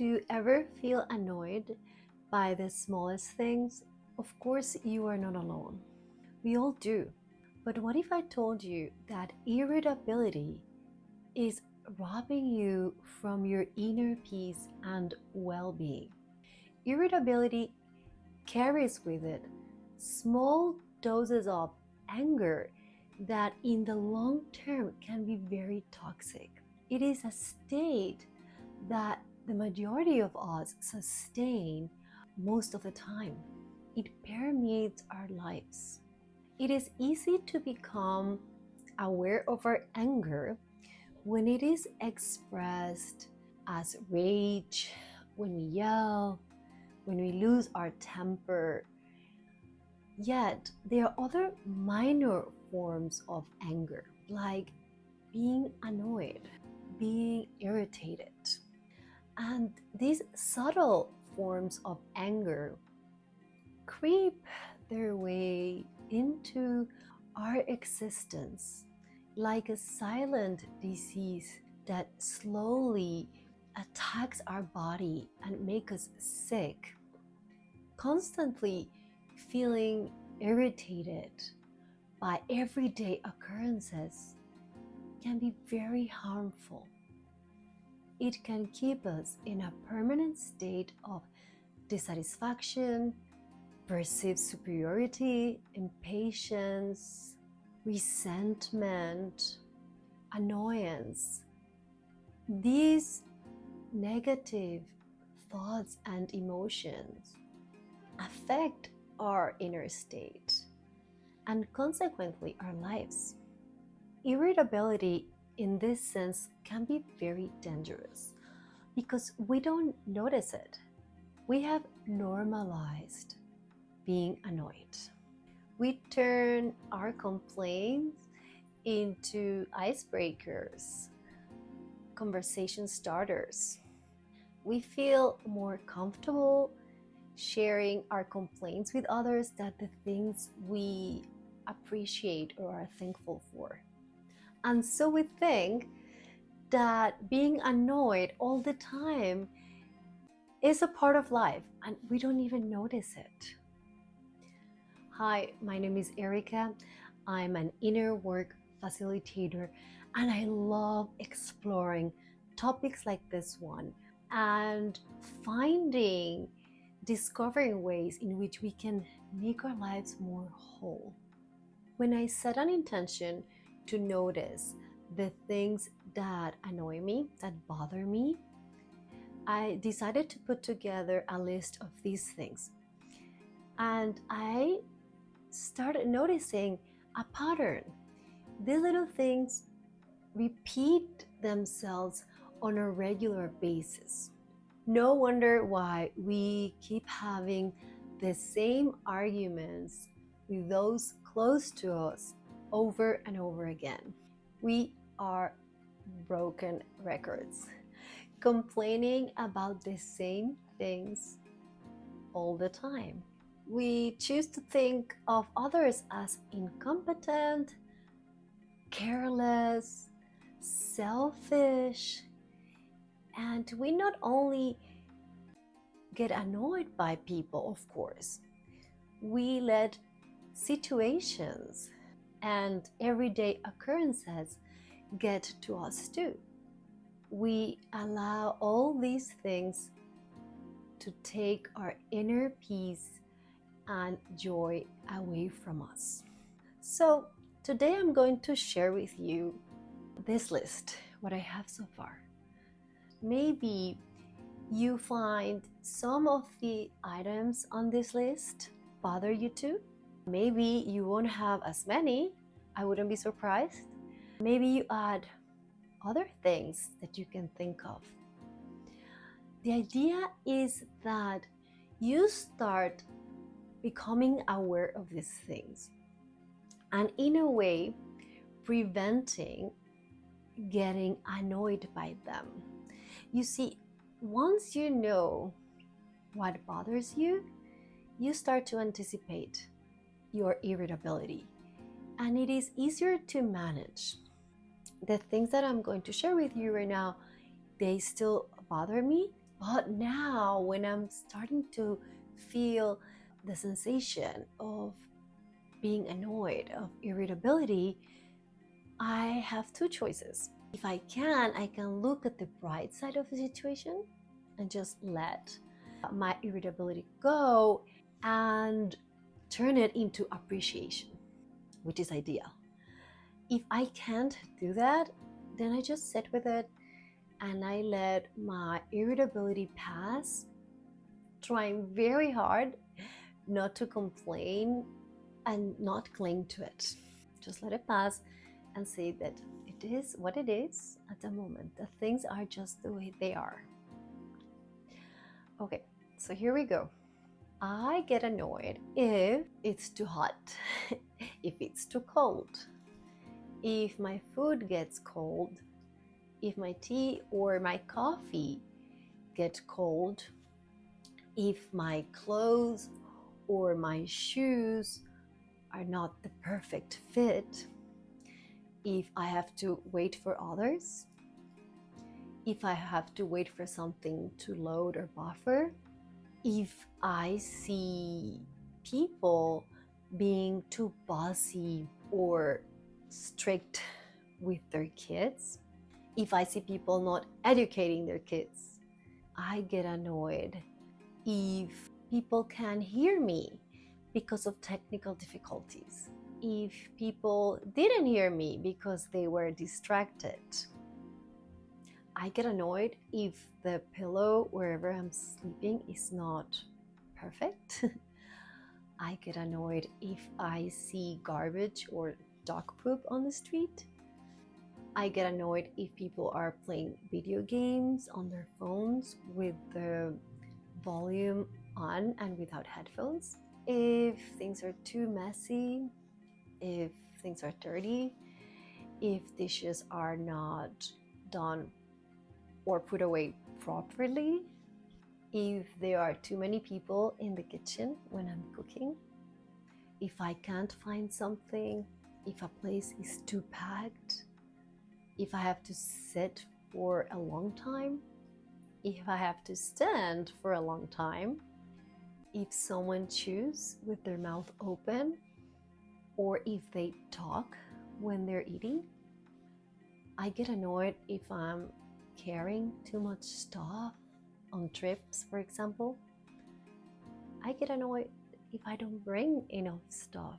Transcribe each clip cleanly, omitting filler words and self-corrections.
Do you ever feel annoyed by the smallest things? Of course, you are not alone. We all do. But what if I told you that irritability is robbing you from your inner peace and well-being? Irritability carries with it small doses of anger that in the long term can be very toxic. It is a state that the majority of us sustain most of the time. It permeates our lives. It is easy to become aware of our anger when it is expressed as rage, when we yell, when we lose our temper. Yet there are other minor forms of anger, like being annoyed, being irritated. And these subtle forms of anger creep their way into our existence like a silent disease that slowly attacks our body and makes us sick. Constantly feeling irritated by everyday occurrences can be very harmful. It can keep us in a permanent state of dissatisfaction, perceived superiority, impatience, resentment, annoyance. These negative thoughts and emotions affect our inner state and consequently our lives. Irritability in this sense can be very dangerous because we don't notice it. We have normalized being annoyed. We turn our complaints into icebreakers, conversation starters. We feel more comfortable sharing our complaints with others than the things we appreciate or are thankful for. And so we think that being annoyed all the time is a part of life and we don't even notice it. Hi, my name is Erika. I'm an inner work facilitator and I love exploring topics like this one and discovering ways in which we can make our lives more whole. When I set an intention to notice the things that annoy me, that bother me, I decided to put together a list of these things. And I started noticing a pattern. These little things repeat themselves on a regular basis. No wonder why we keep having the same arguments with those close to us over and over again. We are broken records, complaining about the same things all the time. We choose to think of others as incompetent, careless, selfish, and we not only get annoyed by people, of course, we let situations and everyday occurrences get to us too. We allow all these things to take our inner peace and joy away from us. So today I'm going to share with you this list, what I have so far. Maybe you find some of the items on this list bother you too. Maybe you won't have as many. I wouldn't be surprised. Maybe you add other things that you can think of. The idea is that you start becoming aware of these things and in a way preventing getting annoyed by them. You see, once you know what bothers you, you start to anticipate your irritability and it is easier to manage. The things that I'm going to share with you right now, they still bother me, But now, when I'm starting to feel the sensation of being annoyed, of irritability, I have two choices. If I can look at the bright side of the situation and just let my irritability go and turn it into appreciation, which is ideal. If I can't do that, then I just sit with it and I let my irritability pass, trying very hard not to complain and not cling to it. Just let it pass and say that it is what it is at the moment. The things are just the way they are. Okay, so here we go. I get annoyed if it's too hot, if it's too cold, if my food gets cold, if my tea or my coffee get cold, if my clothes or my shoes are not the perfect fit, if I have to wait for others, if I have to wait for something to load or buffer, if I see people being too bossy or strict with their kids, if I see people not educating their kids, I get annoyed if people can't hear me because of technical difficulties, if people didn't hear me because they were distracted. I get annoyed if the pillow wherever I'm sleeping is not perfect. I get annoyed if I see garbage or dog poop on the street. I get annoyed if people are playing video games on their phones with the volume on and without headphones. If things are too messy, if things are dirty, if dishes are not done or put away properly, if there are too many people in the kitchen when I'm cooking, if I can't find something, if a place is too packed, if I have to sit for a long time, if I have to stand for a long time, if someone chews with their mouth open, or if they talk when they're eating. I get annoyed if I'm carrying too much stuff on trips, for example. I get annoyed if I don't bring enough stuff.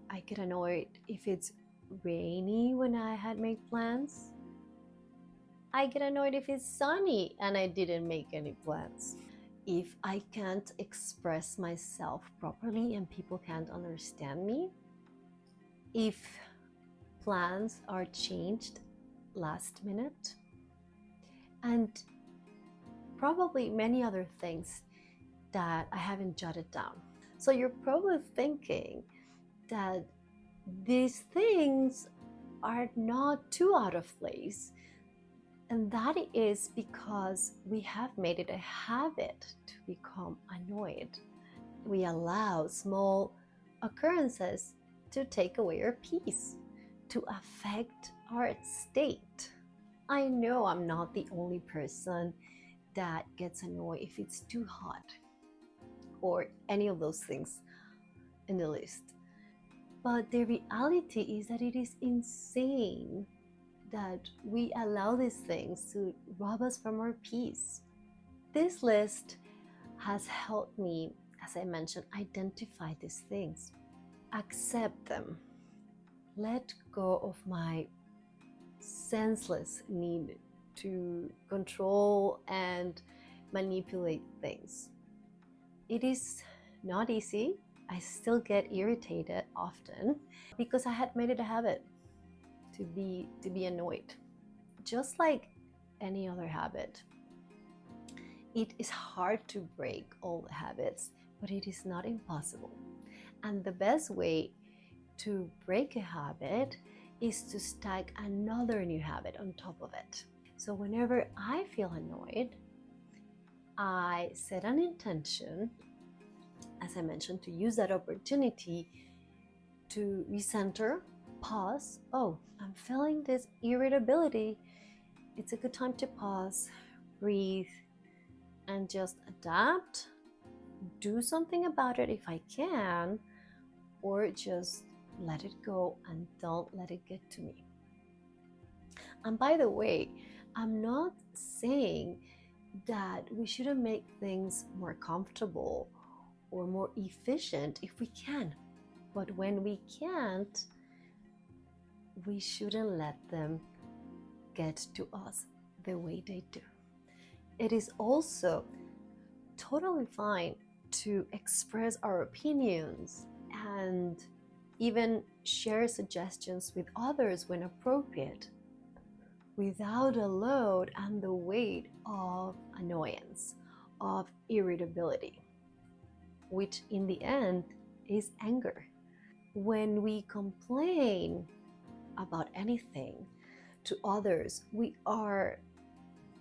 I get annoyed if it's rainy when I had made plans. I get annoyed if it's sunny and I didn't make any plans. If I can't express myself properly and people can't understand me. If plans are changed last minute. And probably many other things that I haven't jotted down. So you're probably thinking that these things are not too out of place. And that is because we have made it a habit to become annoyed. We allow small occurrences to take away our peace, to affect our state. I know I'm not the only person that gets annoyed if it's too hot or any of those things in the list. But the reality is that it is insane that we allow these things to rob us from our peace. This list has helped me, as I mentioned, identify these things, accept them, let go of my senseless need to control and manipulate things. It is not easy. I still get irritated often because I had made it a habit to be annoyed. Just like any other habit, it is hard to break old habits, but it is not impossible. And the best way to break a habit is to stack another new habit on top of it. So whenever I feel annoyed, I set an intention, as I mentioned, to use that opportunity to recenter, pause. Oh, I'm feeling this irritability. It's a good time to pause, breathe, and just adapt, do something about it if I can, or just let it go and don't let it get to me. And by the way, I'm not saying that we shouldn't make things more comfortable or more efficient if we can. But when we can't, we shouldn't let them get to us the way they do. It is also totally fine to express our opinions and even share suggestions with others when appropriate, without a load and the weight of annoyance, of irritability, which in the end is anger. When we complain about anything to others, we are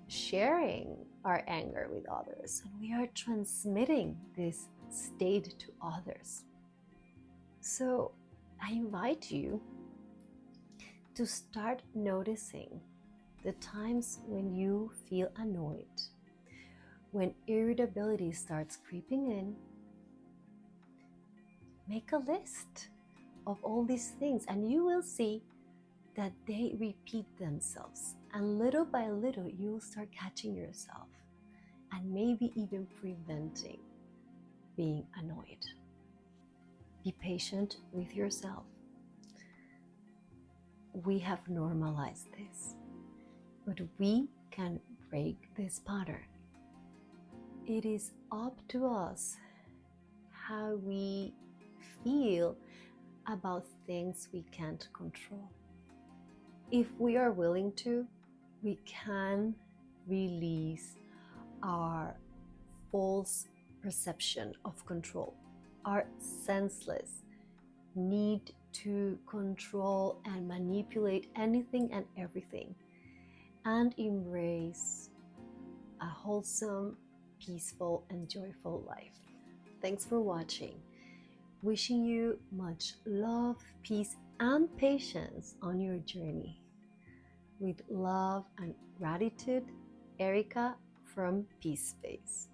sharing our anger with others, and we are transmitting this state to others. So I invite you to start noticing the times when you feel annoyed, when irritability starts creeping in. Make a list of all these things, and you will see that they repeat themselves. And little by little, you'll start catching yourself and maybe even preventing being annoyed. Be patient with yourself. We have normalized this, but we can break this pattern. It is up to us how we feel about things we can't control. If we are willing to, we can release our false perception of control, our senseless need to control and manipulate anything and everything, and embrace a wholesome, peaceful, and joyful life. Thanks for watching. Wishing you much love, peace, and patience on your journey. With love and gratitude, Erika from Peacespace.